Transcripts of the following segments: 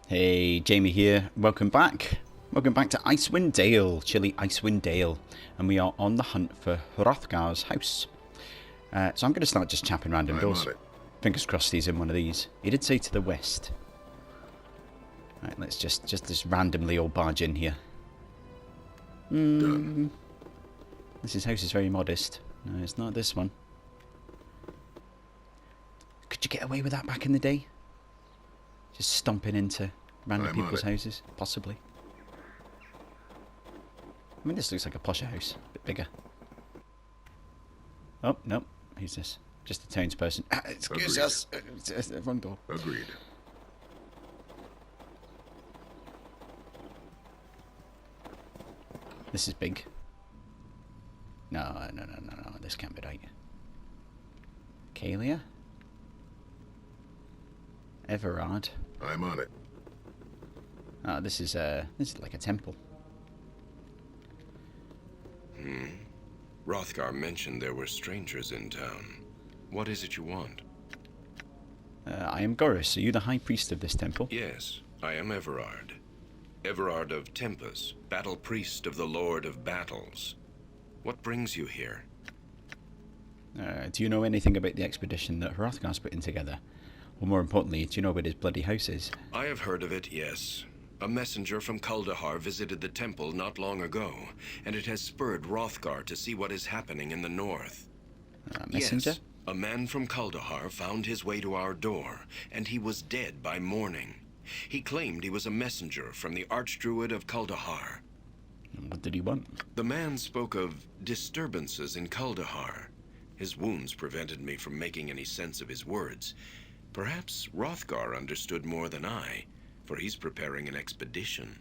Hey, Jamie here. Welcome back. Welcome back to Icewind Dale, chilly Icewind Dale. And we are on the hunt for Hrothgar's house. So I'm going to start just chapping random doors. Fingers crossed he's in one of these. He did say to the west. Right, let's just randomly all barge in here. This house is very modest. No, it's not this one. Could you get away with that back in the day? Just stomping into random people's houses? Possibly. I mean, this looks like a posher house. A bit bigger. Oh, no. Who's this? Just a townsperson. Excuse us. Wrong door. Agreed. This is big. No. This can't be right. Kalia? Everard. I'm on it. Ah, this is like a temple. Hrothgar mentioned there were strangers in town. What is it you want? I am Goris. Are you the high priest of this temple? Yes, I am Everard. Everard of Tempus, battle priest of the Lord of Battles. What brings you here? Do you know anything about the expedition that Hrothgar's putting together? Or more importantly, do you know where his bloody house is? I have heard of it, yes. A messenger from Kuldahar visited the temple not long ago, and it has spurred Hrothgar to see what is happening in the north. A messenger? Yes, a man from Kuldahar found his way to our door, and he was dead by morning. He claimed he was a messenger from the Archdruid of Kuldahar. What did he want? The man spoke of disturbances in Kuldahar. His wounds prevented me from making any sense of his words. Perhaps Hrothgar understood more than I, for he's preparing an expedition.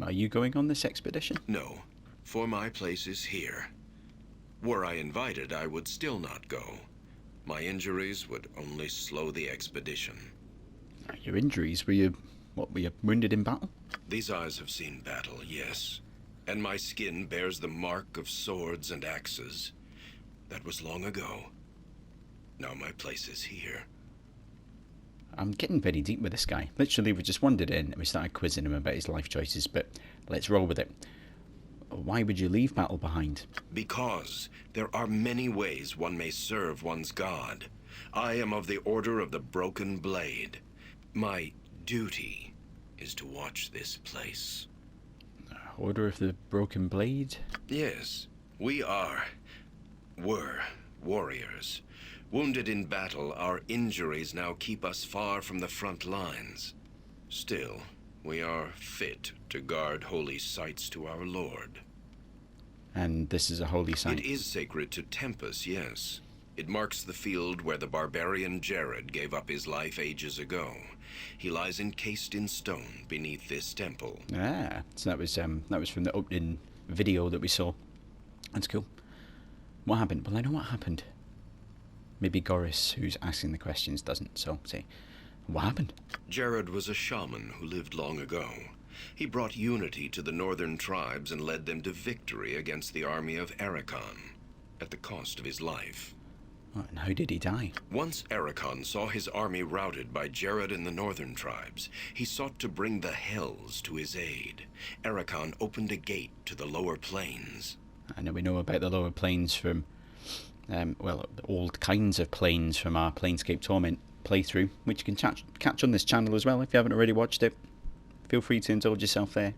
Are you going on this expedition? No, for my place is here. Were I invited, I would still not go. My injuries would only slow the expedition. Your injuries? Were you wounded in battle? These eyes have seen battle, yes. And my skin bears the mark of swords and axes. That was long ago. Now my place is here. I'm getting very deep with this guy. Literally, we just wandered in and we started quizzing him about his life choices, but let's roll with it. Why would you leave battle behind? Because there are many ways one may serve one's god. I am of the Order of the Broken Blade. My duty is to watch this place. Order of the Broken Blade? Yes, we were warriors. Wounded in battle, our injuries now keep us far from the front lines. Still, we are fit to guard holy sites to our lord. And this is a holy site? It is sacred to Tempus, yes. It marks the field where the barbarian Jared gave up his life ages ago. He lies encased in stone beneath this temple. Ah, so that was from the opening video that we saw. That's cool. What happened? Well, I know what happened. Maybe Goris, who's asking the questions, doesn't, so say, what happened? Jared was a shaman who lived long ago. He brought unity to the northern tribes and led them to victory against the army of Arakan, at the cost of his life. Oh, and how did he die? Once Arakan saw his army routed by Jared and the northern tribes, he sought to bring the Hells to his aid. Arakan opened a gate to the lower plains. I know we know about the lower plains from old kinds of planes from our Planescape Torment playthrough, which you can catch on this channel as well if you haven't already watched it. Feel free to indulge yourself there.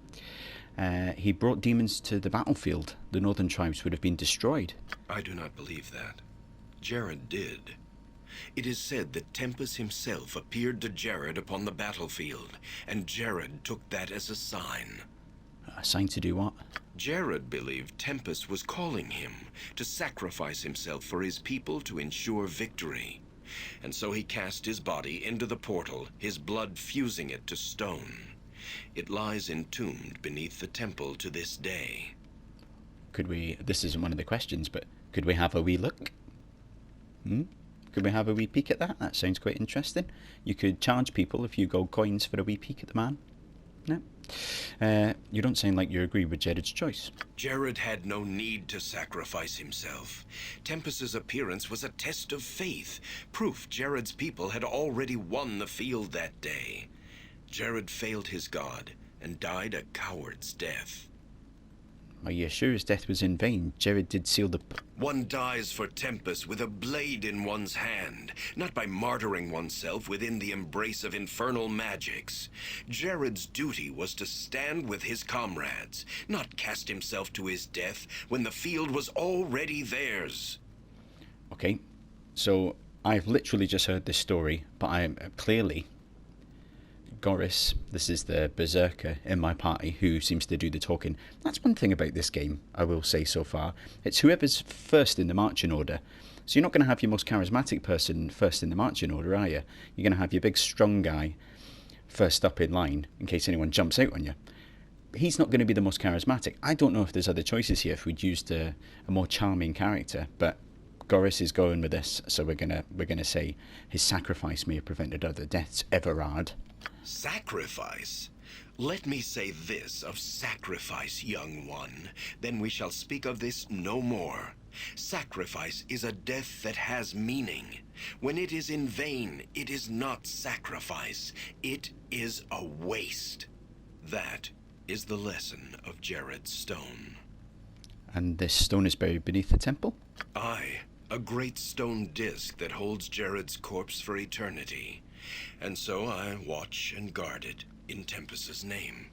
He brought demons to the battlefield. The northern tribes would have been destroyed. I do not believe that. Jared did. It is said that Tempus himself appeared to Jared upon the battlefield, and Jared took that as a sign. A sign to do what? Jared believed Tempus was calling him to sacrifice himself for his people to ensure victory. And so he cast his body into the portal, his blood fusing it to stone. It lies entombed beneath the temple to this day. This isn't one of the questions, but could we have a wee look? Could we have a wee peek at that? That sounds quite interesting. You could charge people a few gold coins for a wee peek at the man. No? You don't sound like you agree with Jared's choice. Jared had no need to sacrifice himself. Tempus's appearance was a test of faith, proof Jared's people had already won the field that day. Jared failed his god and died a coward's death. Are you sure his death was in vain? Jared did seal the... One dies for Tempest with a blade in one's hand, not by martyring oneself within the embrace of infernal magics. Jared's duty was to stand with his comrades, not cast himself to his death when the field was already theirs. Okay, so I've literally just heard this story, but I am clearly... Goris, this is the berserker in my party who seems to do the talking. That's one thing about this game, I will say so far. It's whoever's first in the marching order. So you're not going to have your most charismatic person first in the marching order, are you? You're going to have your big strong guy first up in line in case anyone jumps out on you. He's not going to be the most charismatic. I don't know if there's other choices here if we'd used a more charming character, but Goris is going with this, so we're gonna say his sacrifice may have prevented other deaths. Everard. Sacrifice? Let me say this of sacrifice, young one, then we shall speak of this no more. Sacrifice is a death that has meaning. When it is in vain, it is not sacrifice. It is a waste. That is the lesson of Jared's stone. And this stone is buried beneath the temple? Aye, a great stone disc that holds Jared's corpse for eternity. And so I watch and guard it in Tempest's name.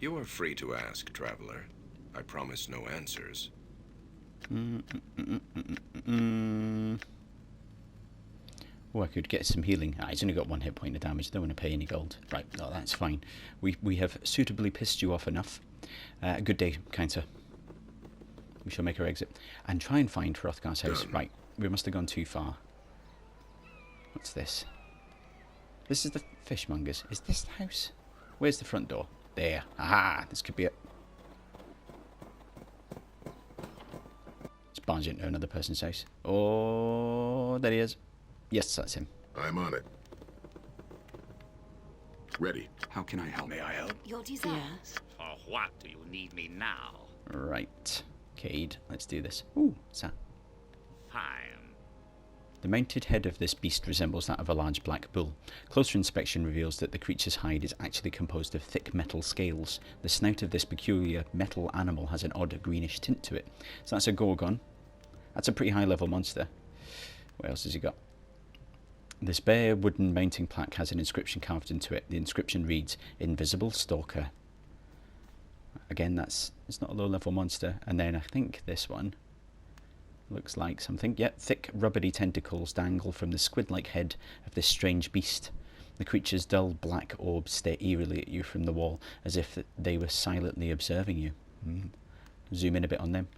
You are free to ask, traveler. I promise no answers. Oh, I could get some healing. He's only got 1 hit point of damage. Don't want to pay any gold. Right, no, that's fine. We have suitably pissed you off enough. Good day, kind sir. We shall make our exit. And try and find Hrothgar's house. Right, we must have gone too far. What's this? This is the fishmonger's. Is this the house? Where's the front door? There. Aha! This could be it. Let's barge into another person's house. Oh, there he is. Yes, that's him. I'm on it. Ready. How can I help? May I help? Your desires. For what do you need me now? Right. Cade, let's do this. Ooh, what's that? Hi. The mounted head of this beast resembles that of a large black bull. Closer inspection reveals that the creature's hide is actually composed of thick metal scales. The snout of this peculiar metal animal has an odd greenish tint to it. So that's a Gorgon. That's a pretty high level monster. What else has he got? This bare wooden mounting plaque has an inscription carved into it. The inscription reads, Invisible Stalker. Again, it's not a low level monster. And then I think this one looks like something. Yep, thick rubbery tentacles dangle from the squid-like head of this strange beast. The creature's dull black orbs stare eerily at you from the wall, as if they were silently observing you. Zoom in a bit on them.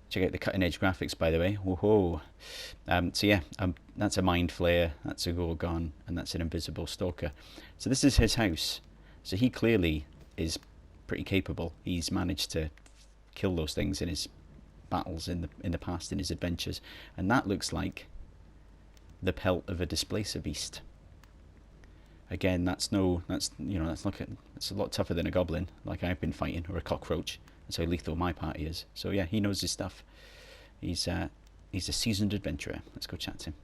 Check out the cutting-edge graphics, by the way. Whoa. So yeah, that's a Mind Flayer, that's a Gorgon, and that's an Invisible Stalker. So this is his house. So he clearly is pretty capable. He's managed to kill those things in his battles in the past, in his adventures, and that looks like the pelt of a displacer beast. Again, that's a lot tougher than a goblin like I've been fighting, or a cockroach. That's how lethal my party is. So yeah, he knows his stuff. He's a seasoned adventurer. Let's go chat to him.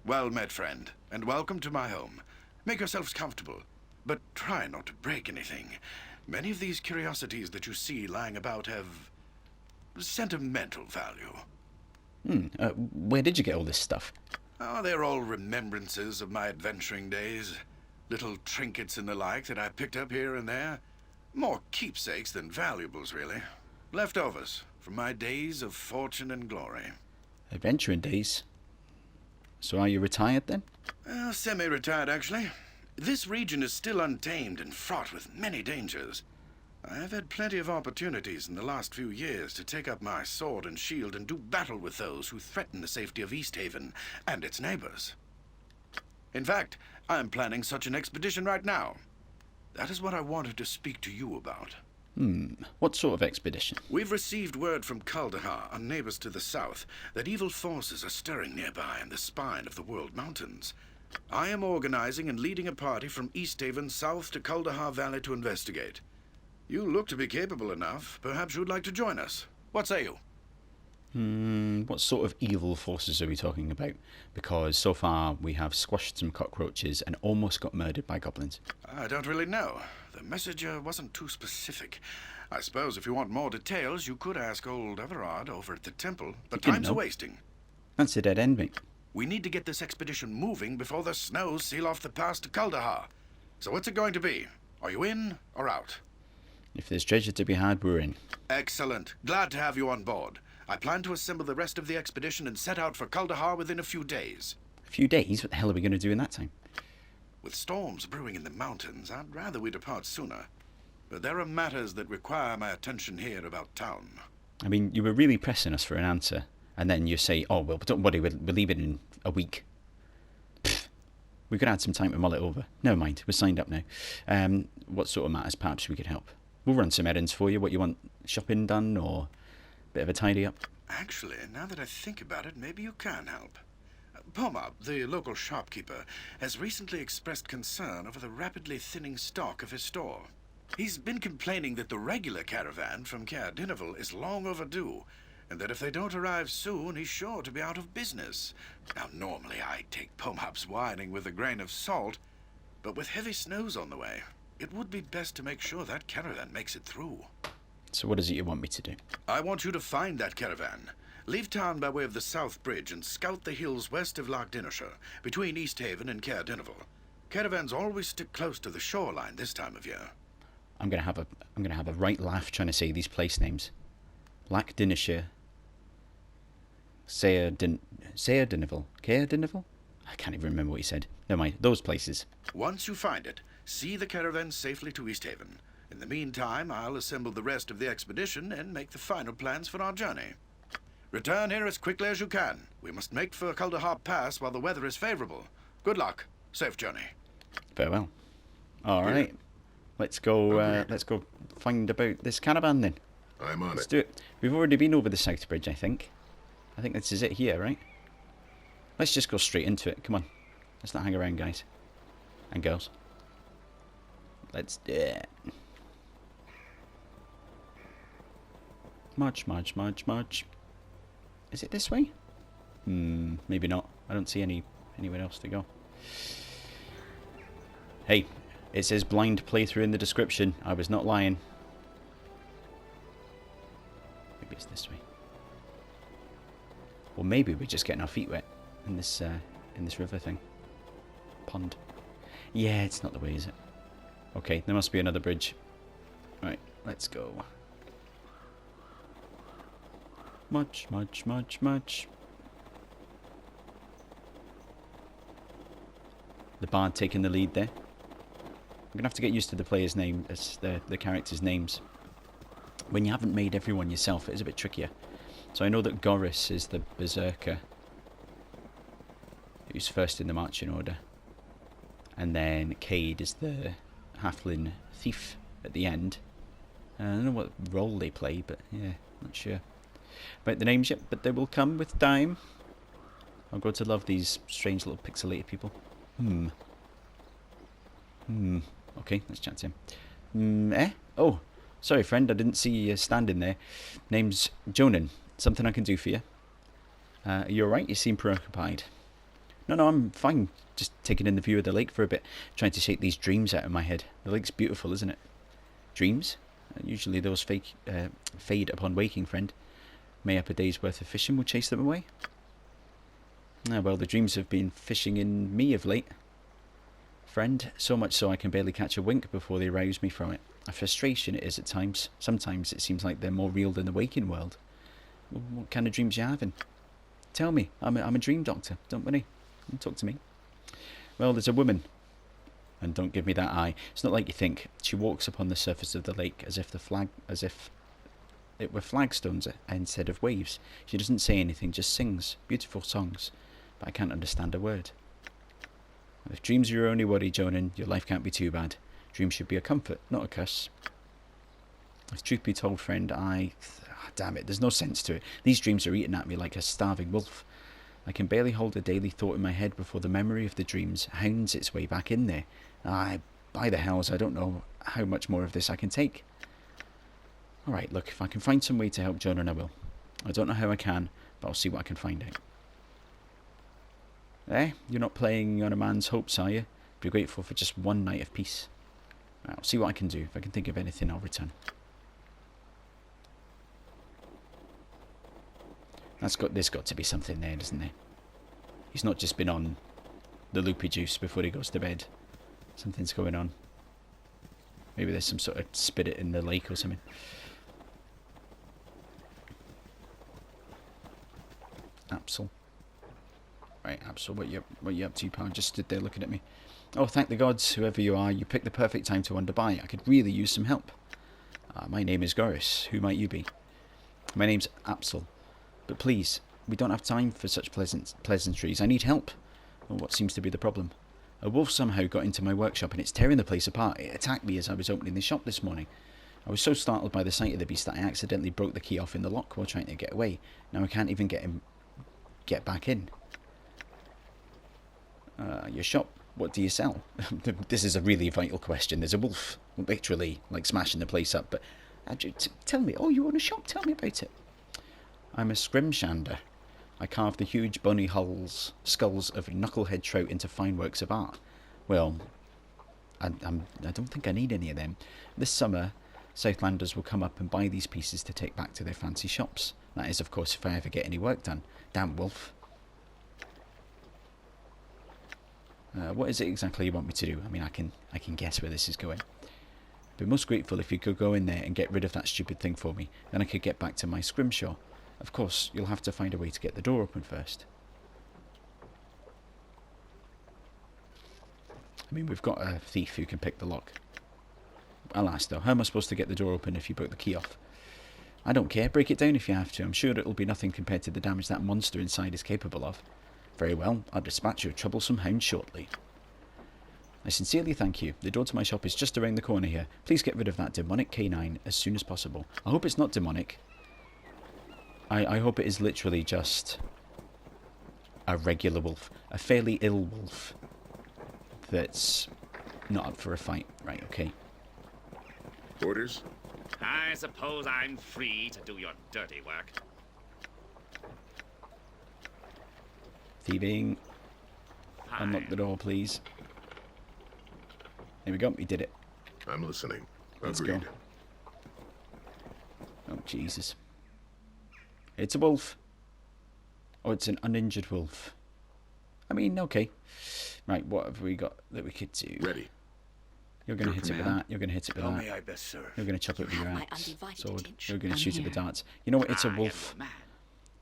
Well met, friend, and welcome to my home. Make yourselves comfortable, but try not to break anything. Many of these curiosities that you see lying about have sentimental value. Where did you get all this stuff? Oh, they're all remembrances of my adventuring days. Little trinkets and the like that I picked up here and there. More keepsakes than valuables, really. Leftovers from my days of fortune and glory. Adventuring days? So are you retired then? Semi-retired, actually. This region is still untamed and fraught with many dangers. I've had plenty of opportunities in the last few years to take up my sword and shield and do battle with those who threaten the safety of Easthaven and its neighbors. In fact, I'm planning such an expedition right now. That is what I wanted to speak to you about. What sort of expedition? We've received word from Kuldahar, our neighbors to the south, that evil forces are stirring nearby in the spine of the World Mountains. I am organizing and leading a party from Easthaven south to Kuldahar Valley to investigate. You look to be capable enough. Perhaps you'd like to join us. What say you? What sort of evil forces are we talking about? Because so far we have squashed some cockroaches and almost got murdered by goblins. I don't really know. The messenger wasn't too specific. I suppose if you want more details, you could ask old Everard over at the temple, but time's wasting. That's a dead end, mate. We need to get this expedition moving before the snows seal off the pass to Kuldahar. So what's it going to be? Are you in or out? If there's treasure to be had, we're in. Excellent. Glad to have you on board. I plan to assemble the rest of the expedition and set out for Kuldahar within a few days. A few days? What the hell are we going to do in that time? With storms brewing in the mountains, I'd rather we depart sooner. But there are matters that require my attention here about town. I mean, you were really pressing us for an answer, and then you say, oh, well, don't worry, we'll leave it in a week. Pfft. We could add some time to mull it over. Never mind, we're signed up now. What sort of matters perhaps we could help? We'll run some errands for you. What you want, shopping done, or a bit of a tidy up? Actually, now that I think about it, maybe you can help. Pomab, the local shopkeeper, has recently expressed concern over the rapidly thinning stock of his store. He's been complaining that the regular caravan from Caravan is long overdue, and that if they don't arrive soon, he's sure to be out of business. Now, normally I take Pomab's whining with a grain of salt, but with heavy snows on the way, it would be best to make sure that caravan makes it through. So what is it you want me to do? I want you to find that caravan. Leave town by way of the South Bridge and scout the hills west of Loch Dinnershire, between East Haven and Caravan. Caravans always stick close to the shoreline this time of year. I'm gonna have a right laugh trying to say these place names. Loch Dinnershire. Caerdineville. Caerdineville? I can't even remember what he said. Never mind. Those places. Once you find it, see the caravan safely to East Haven. In the meantime, I'll assemble the rest of the expedition and make the final plans for our journey. Return here as quickly as you can. We must make for Kuldahar Pass while the weather is favorable. Good luck. Safe journey. Farewell. All right. Let's go find about this caravan then. I'm on Let's it. do it. We've already been over the South Bridge, I think. I think this is it here, right? Let's just go straight into it. Come on. Let's not hang around, guys. And girls. Let's do it. March. Is it this way? Maybe not. I don't see anywhere else to go. Hey, it says blind playthrough in the description. I was not lying. Maybe it's this way. Or maybe we're just getting our feet wet in this river thing. Pond. Yeah, it's not the way, is it? Okay, there must be another bridge. Right, let's go. Much. The bard taking the lead there. I'm gonna have to get used to the players' name, the characters' names. When you haven't made everyone yourself, it is a bit trickier. So I know that Goris is the berserker, who's first in the marching order, and then Cade is the halfling thief at the end. I don't know what role they play, but yeah, not sure about the names yet, but they will come with time. I'll go to love these strange little pixelated people. Okay, let's chat to him. Oh, sorry friend, I didn't see you standing there. Name's Jounin. Something I can do for you? Are you alright? You seem preoccupied. No, I'm fine. Just taking in the view of the lake for a bit. Trying to shake these dreams out of my head. The lake's beautiful, isn't it? Dreams? Usually those fade upon waking, friend. May up a day's worth of fishing will chase them away. Well, the dreams have been fishing in me of late, friend. So much so I can barely catch a wink before they rouse me from it. A frustration it is at times. Sometimes it seems like they're more real than the waking world. What kind of dreams you having? Tell me. I'm a dream doctor. Don't worry. Talk to me. Well, there's a woman. And don't give me that eye. It's not like you think. She walks upon the surface of the lake as if it were flagstones instead of waves. She doesn't say anything, just sings beautiful songs. But I can't understand a word. If dreams are your only worry, Jounin, your life can't be too bad. Dreams should be a comfort, not a curse. If truth be told, friend, damn it, there's no sense to it. These dreams are eating at me like a starving wolf. I can barely hold a daily thought in my head before the memory of the dreams hounds its way back in there. By the hells, I don't know how much more of this I can take. Alright, look, if I can find some way to help Jounin, I will. I don't know how I can, but I'll see what I can find out. Eh? You're not playing on a man's hopes, are you? Be grateful for just one night of peace. Right, I'll see what I can do. If I can think of anything, I'll return. There's got to be something there, doesn't there? He's not just been on the loopy juice before he goes to bed. Something's going on. Maybe there's some sort of spirit in the lake or something. Absol. Right, Absol, what you up to, pal? Just stood there looking at me. Oh, thank the gods, whoever you are, you picked the perfect time to wander by. I could really use some help. My name is Goris. Who might you be? My name's Absol. But please, we don't have time for such pleasantries. I need help. Well, what seems to be the problem? A wolf somehow got into my workshop and it's tearing the place apart. It attacked me as I was opening the shop this morning. I was so startled by the sight of the beast that I accidentally broke the key off in the lock while trying to get away. Now I can't even get back in. Your shop, what do you sell? This is a really vital question. There's a wolf, literally, like smashing the place up. But tell me, oh, you own a shop? Tell me about it. I'm a scrimshander. I carve the huge bony skulls of knucklehead trout into fine works of art. Well, I don't think I need any of them. This summer, Southlanders will come up and buy these pieces to take back to their fancy shops. That is, of course, if I ever get any work done. Damn wolf. What is it exactly you want me to do? I mean, I can guess where this is going. Be most grateful if you could go in there and get rid of that stupid thing for me. Then I could get back to my scrimshaw. Of course, you'll have to find a way to get the door open first. I mean, we've got a thief who can pick the lock. I'll ask though, how am I supposed to get the door open if you broke the key off? I don't care, break it down if you have to. I'm sure it'll be nothing compared to the damage that monster inside is capable of. Very well, I'll dispatch your troublesome hound shortly. I sincerely thank you. The door to my shop is just around the corner here. Please get rid of that demonic canine as soon as possible. I hope it's not demonic. I hope it is literally just a regular wolf. A fairly ill wolf that's not up for a fight. Right, okay. Orders? I suppose I'm free to do your dirty work. Thieving. Hi. Unlock the door, please. There we go. We did it. I'm listening. Let's Agreed. go. Oh, Jesus. It's a wolf. Oh, it's an uninjured wolf. I mean, okay. Right, what have we got that we could do? Ready. You're going to hit it with that. You're going to hit it with How that. may I best serve? You're going to chop it with your My axe. undivided Sword. attention. You're going to I'm shoot it here. with darts. You know what? It's a I am wolf. the man.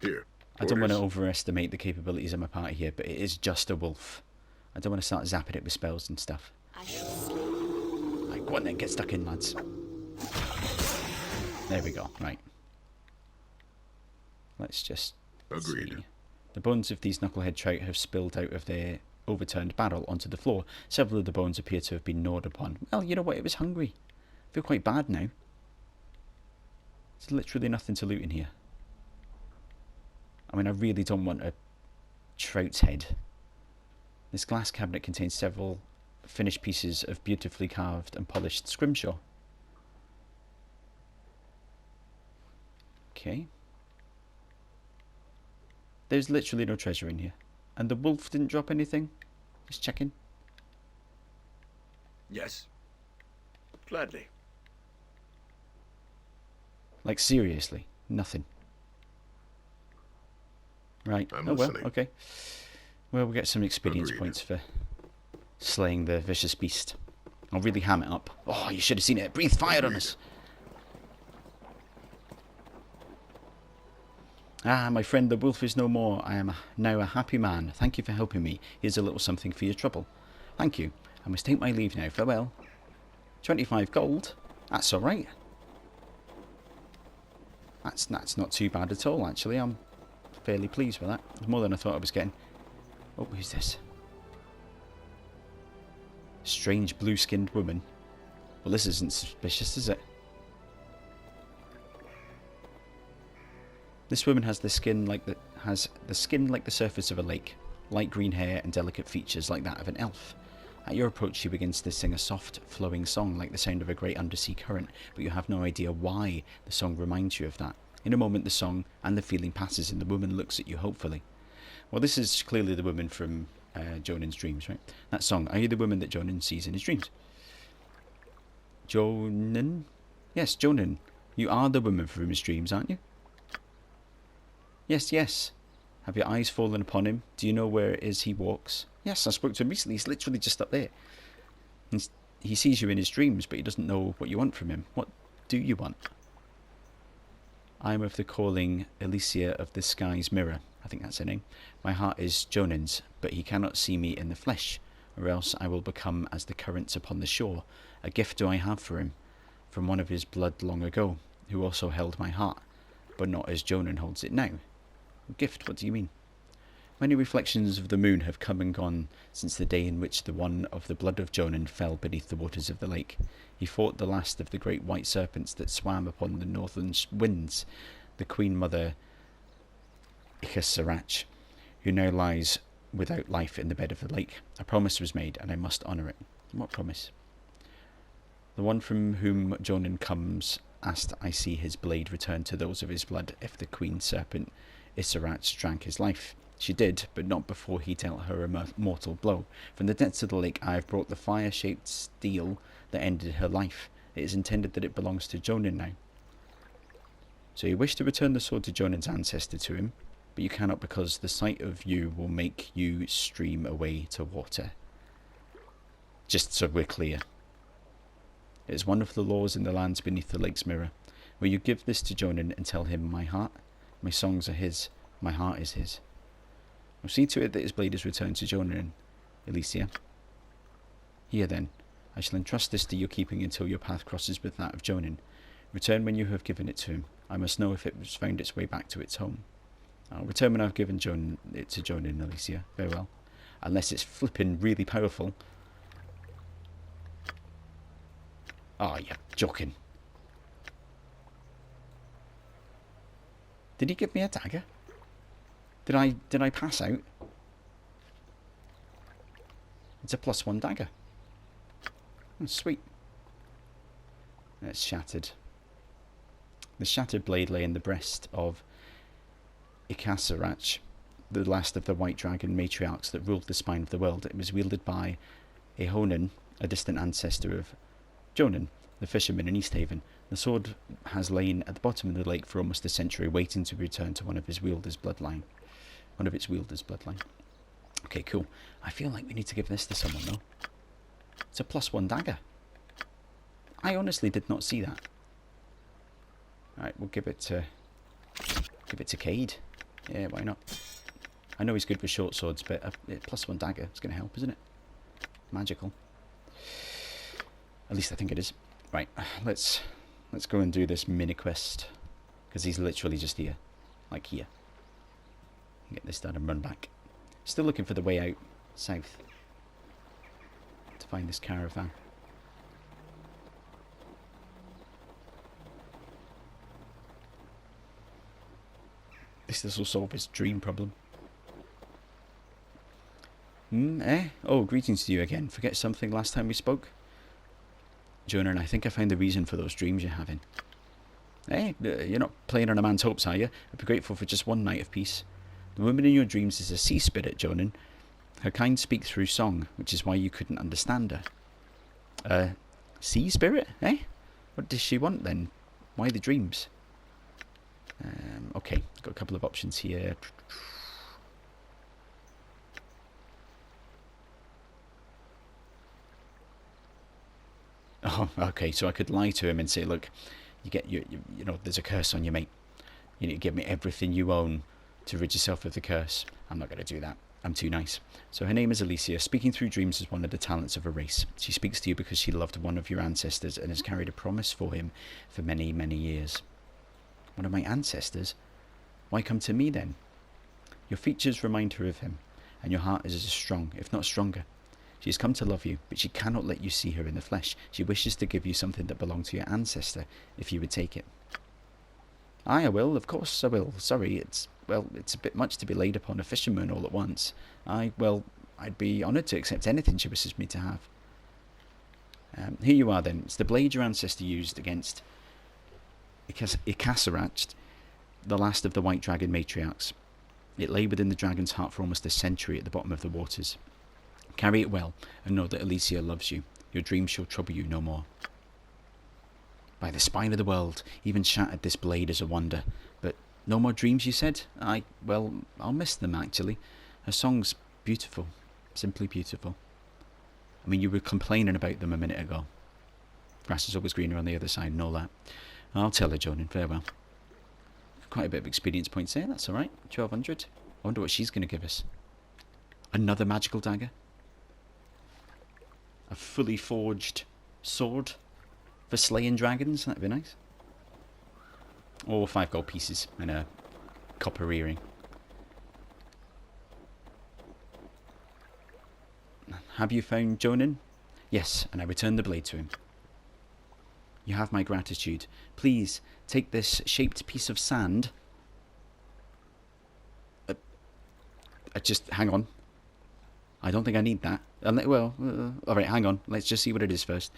Here. I don't want to Orders? overestimate the capabilities of my party here, but it is just a wolf. I don't want to start zapping it with spells and stuff. I shall slay. Right, go on then, get stuck in, lads. There we go, right. Let's just Agreed. see. The bones of these knucklehead trout have spilled out of their overturned barrel onto the floor. Several of the bones appear to have been gnawed upon. Well, you know what, it was hungry. I feel quite bad now. There's literally nothing to loot in here. I mean, I really don't want a trout's head. This glass cabinet contains several finished pieces of beautifully carved and polished scrimshaw. Okay. There's literally no treasure in here. And the wolf didn't drop anything? Just checking. Yes. Gladly. Like, seriously, nothing. Right. I'm oh, well, listening. okay. Well, we'll get some experience Agreed. points for slaying the vicious beast. I'll really ham it up. Oh, you should have seen it. Breathe fire on Agreed. us. Ah, my friend, the wolf is no more. I am now a happy man. Thank you for helping me. Here's a little something for your trouble. Thank you. I must take my leave now. Farewell. 25 gold. That's all right. That's not too bad at all, actually. I'm fairly pleased with that. It's more than I thought I was getting. Oh, who's this? Strange blue-skinned woman. Well, this isn't suspicious, is it? This woman has the skin like the surface of a lake, light green hair and delicate features like that of an elf. At your approach, she begins to sing a soft, flowing song like the sound of a great undersea current, but you have no idea why the song reminds you of that. In a moment the song and the feeling passes and the woman looks at you hopefully. Well, this is clearly the woman from Jounin's dreams, right? That song. Are you the woman that Jounin sees in his dreams? Jounin? Yes, Jounin. You are the woman from his dreams, aren't you? Yes, yes. Have your eyes fallen upon him? Do you know where it is he walks? Yes, I spoke to him recently. He's literally just up there. He sees you in his dreams, but he doesn't know what you want from him. What do you want? I am of the calling Alesia of the sky's mirror. I think that's her name. My heart is Jounin's, but he cannot see me in the flesh, or else I will become as the currents upon the shore. A gift do I have for him, from one of his blood long ago, who also held my heart, but not as Jounin holds it now. Gift, what do you mean? Many reflections of the moon have come and gone since the day in which the one of the blood of Jounin fell beneath the waters of the lake. He fought the last of the great white serpents that swam upon the northern winds, the queen mother Ichasarach, who now lies without life in the bed of the lake. A promise was made, and I must honour it. What promise? The one from whom Jounin comes asked I see his blade return to those of his blood if the queen serpent Isarach drank his life. She did, but not before he dealt her a mortal blow. From the depths of the lake I have brought the fire-shaped steel that ended her life. It is intended that it belongs to Jounin now. So you wish to return the sword to Jounin's ancestor to him, but you cannot because the sight of you will make you stream away to water. Just so we're clear. It is one of the laws in the lands beneath the lake's mirror. Will you give this to Jounin and tell him my heart? My songs are his, my heart is his. I'll see to it that his blade is returned to Jounin, Alesia. Here then, I shall entrust this to your keeping until your path crosses with that of Jounin. Return when you have given it to him. I must know if it has found its way back to its home. I'll return when I've given it to Jounin, Alesia. Very well. Unless it's flipping really powerful. Oh, you're joking. Did he give me a dagger? Did I pass out? It's a +1 dagger. Oh, sweet. It's shattered. The shattered blade lay in the breast of Ichasarach, the last of the white dragon matriarchs that ruled the spine of the world. It was wielded by Jounin, a distant ancestor of Jounin, the fisherman in Easthaven. The sword has lain at the bottom of the lake for almost a century, waiting to return to one of its wielder's bloodline. Okay, cool. I feel like we need to give this to someone, though. It's a +1 dagger. I honestly did not see that. Alright, we'll give it to Cade. Yeah, why not? I know he's good with short swords, but a +1 dagger is going to help, isn't it? Magical. At least I think it is. Right, let's go and do this mini quest, because he's literally just here, like here. Get this done and run back. Still looking for the way out south to find this caravan. This will solve his dream problem. Oh, greetings to you again. Forget something last time we spoke? Jounin, I think I found the reason for those dreams you're having. You're not playing on a man's hopes, are you? I'd be grateful for just one night of peace. The woman in your dreams is a sea spirit, Jounin. Her kind speak through song, which is why you couldn't understand her. Sea spirit, eh? What does she want then? Why the dreams? Okay, got a couple of options here. Oh, okay, so I could lie to him and say, look, you know, there's a curse on you, mate. You need to give me everything you own to rid yourself of the curse. I'm not going to do that. I'm too nice. So her name is Alesia. Speaking through dreams is one of the talents of her race. She speaks to you because she loved one of your ancestors and has carried a promise for him for many, many years. One of my ancestors? Why come to me then? Your features remind her of him, and your heart is as strong, if not stronger. She has come to love you, but she cannot let you see her in the flesh. She wishes to give you something that belonged to your ancestor, if you would take it. Aye, I will, of course I will. Sorry, it's a bit much to be laid upon a fisherman all at once. I'd be honoured to accept anything she wishes me to have. Here you are then. It's the blade your ancestor used against Ichasarach. the last of the White Dragon matriarchs. It lay within the dragon's heart for almost a century at the bottom of the waters. Carry it well, and know that Alesia loves you. Your dreams shall trouble you no more. By the spine of the world, even shattered this blade is a wonder. But no more dreams, you said? Well, I'll miss them, actually. Her song's beautiful. Simply beautiful. I mean, you were complaining about them a minute ago. Grass is always greener on the other side and all that. I'll tell her, Jounin. Farewell. Quite a bit of experience points there. That's alright. 1200. I wonder what she's going to give us. Another magical dagger. A fully forged sword for slaying dragons. That'd be nice. Or 5 gold pieces and a copper earring. Have you found Jounin? Yes, and I returned the blade to him. You have my gratitude. Please, take this shaped piece of sand. Just hang on. I don't think I need that. Well, alright, hang on. Let's just see what it is first.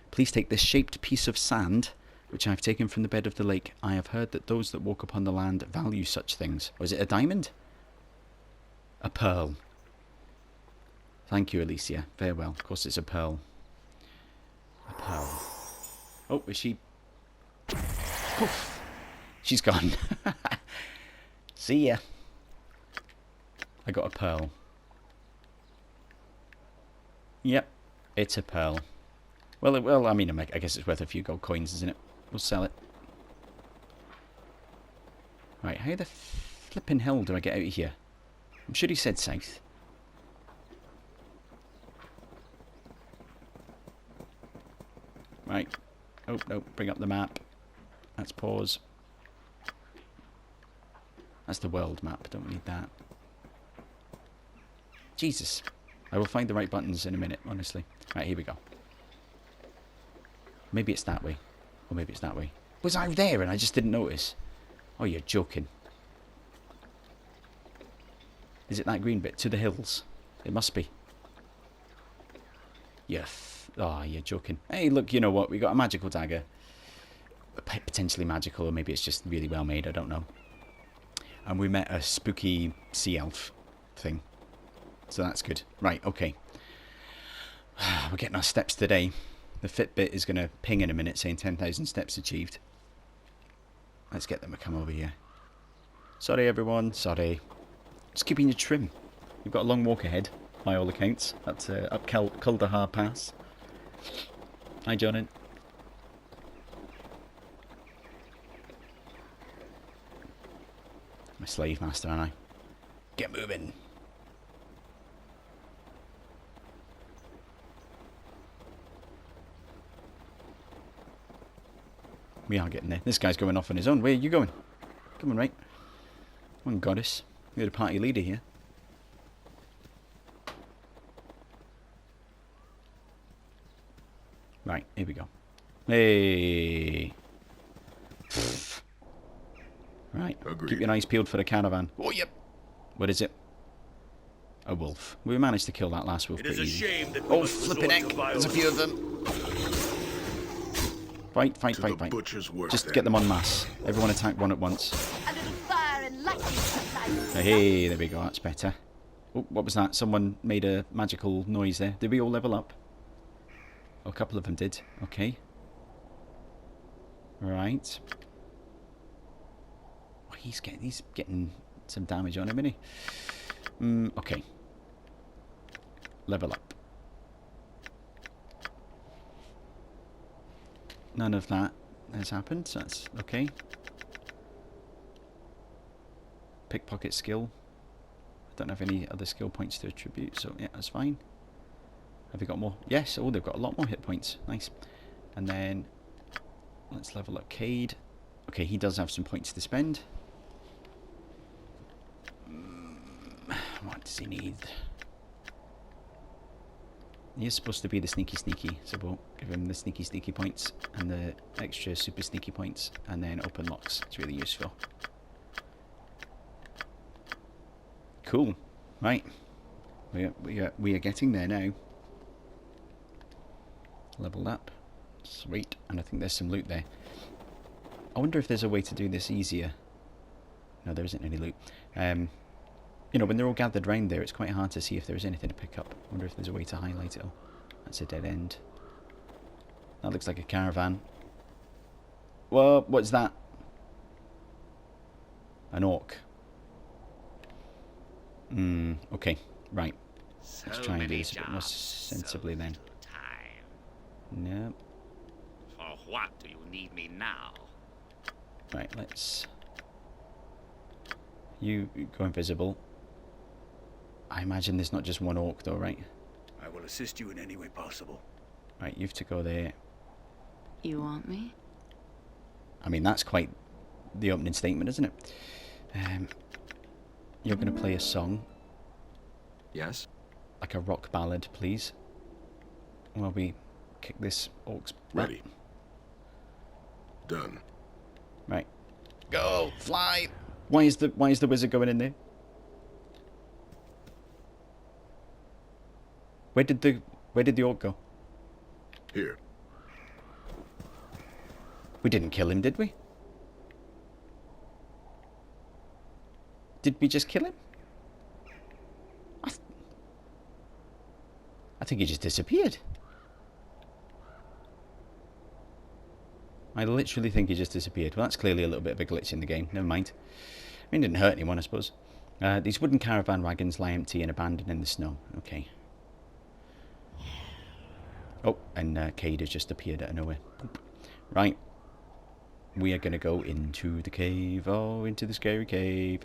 Please take this shaped piece of sand, which I have taken from the bed of the lake. I have heard that those that walk upon the land value such things. Or is it a diamond? A pearl. Thank you, Alesia. Farewell. Of course it's a pearl. A pearl. Oh, is she... Poof. She's gone. See ya. I got a pearl. Yep, it's a pearl. Well, I mean, I guess it's worth a few gold coins, isn't it? We'll sell it. Right, how the flipping hell do I get out of here? I'm sure he said south. Right. Oh, no, bring up the map. Let's pause. That's the world map, don't need that. Jesus. I will find the right buttons in a minute, honestly. Right, here we go. Maybe it's that way. Or maybe it's that way. Was I there and I just didn't notice? Oh, you're joking. Is it that green bit? To the hills. It must be. Oh, you're joking. Hey, look, you know what? We got a magical dagger. Potentially magical, or maybe it's just really well made. I don't know. And we met a spooky sea elf thing. So that's good. Right, okay. We're getting our steps today. The Fitbit is going to ping in a minute saying 10,000 steps achieved. Let's get them to come over here. Sorry, everyone. Sorry. Just keeping you trim. You've got a long walk ahead, by all accounts. That's up Kuldahar Pass. Hi, Jounin. I'm a slave master, aren't I? Get moving. We are getting there. This guy's going off on his own. Where are you going? Come on, right. Come on, goddess. You're the party leader here. Right, here we go. Hey. Right. Agreed. Keep your eyes peeled for the caravan. Oh, yep. What is it? A wolf. We managed to kill that last wolf pretty easy. Shame that Oh, flipping heck. There's a few of them. Fight. Butcher's work, Just then. get them en masse. Everyone attack one at once. A little fire and lightning supplies. Hey, there we go. That's better. Oh, what was that? Someone made a magical noise there. Did we all level up? Oh, a couple of them did. Okay. Right. Oh, he's getting some damage on him, isn't he? Okay. Level up. None of that has happened, so that's okay. Pickpocket skill. I don't have any other skill points to attribute, so yeah, that's fine. Have we got more? Yes, oh, they've got a lot more hit points. Nice. And then, let's level up Cade. Okay, he does have some points to spend. What does he need? He is supposed to be the sneaky, so we'll give him the sneaky points and the extra super sneaky points, and then open locks. It's really useful. Cool. Right. We are getting there now. Leveled up. Sweet. And I think there's some loot there. I wonder if there's a way to do this easier. No, there isn't any loot. You know, when they're all gathered round there, it's quite hard to see if there's anything to pick up. I wonder if there's a way to highlight it all. That's a dead end. That looks like a caravan. Whoa, what's that? An orc. Okay, right. Let's try and do this a bit more sensibly then. No. For what do you need me now? Right, let's... You go invisible. I imagine there's not just one orc though, right? I will assist you in any way possible. Right, you have to go there. You want me? I mean, that's quite the opening statement, isn't it? You're going to play a song. Yes? Like a rock ballad, please. While we kick this orc's butt. Ready. Done. Right. Go! Fly! Why is the wizard going in there? Where did the orc go? Here. We didn't kill him, did we? Did we just kill him? I think he just disappeared. I literally think he just disappeared. Well, that's clearly a little bit of a glitch in the game. Never mind. I mean, it didn't hurt anyone, I suppose. These wooden caravan wagons lie empty and abandoned in the snow. Okay. Oh, and Cade has just appeared out of nowhere. Right. We are going to go into the cave. Oh, into the scary cave.